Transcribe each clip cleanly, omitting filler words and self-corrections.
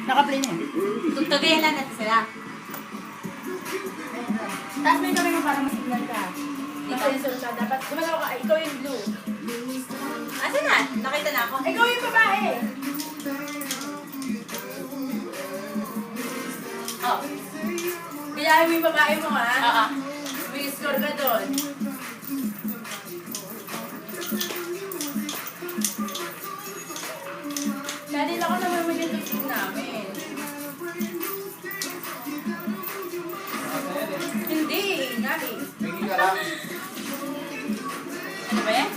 Naka-play na yan. Tugtugayan lang natin sila. Tapos may kami mo para masignal ka. Masensor ka. Dapat gumalaw ka. Ikaw yung blue. Asa na? Nakita na ako. Ikaw yung babae. Oh. Bilahin mo yung babae mo ha. Oo. May score ka doon. Dahil ako naman mag-tutok namin. Hindi, nabi. Tingin ka lang. Ano ba yan?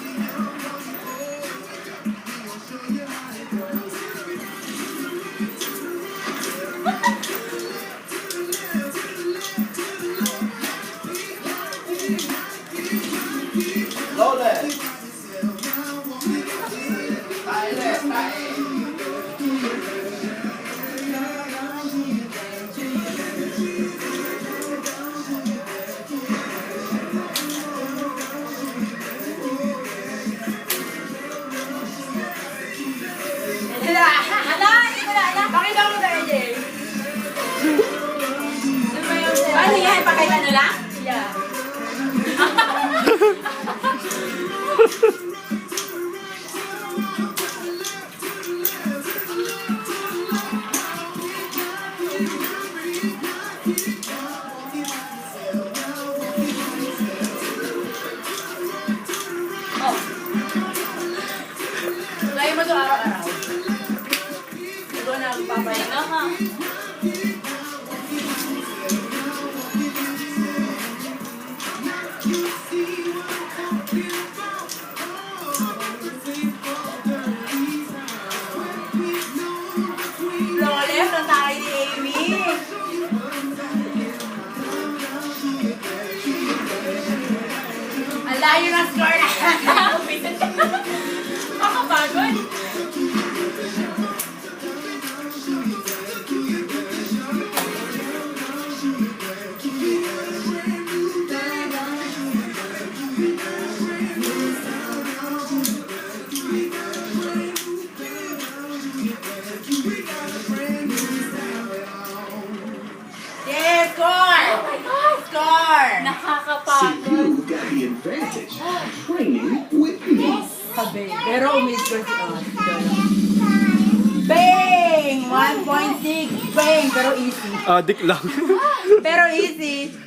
Lawless. Tayo. Hala, hindi ko na alam. Pakita mo tayo, Jay. Ano ba yung sa'yo? Ano yan? Pakita nyo lang? Yeah. Oh. Gaya mo ito araw-araw. Ikaw na ang papaya. Ano ka? Flawless ang tayo ni Amy. Ang layo ng score na. Makapagod. Yes, score! Score! Nakakapagod. You got the advantage. Training with me. Sabi, pero umiscore si Oscar. Bang! 1.6! Bang! Pero easy. Adik lang. Pero easy.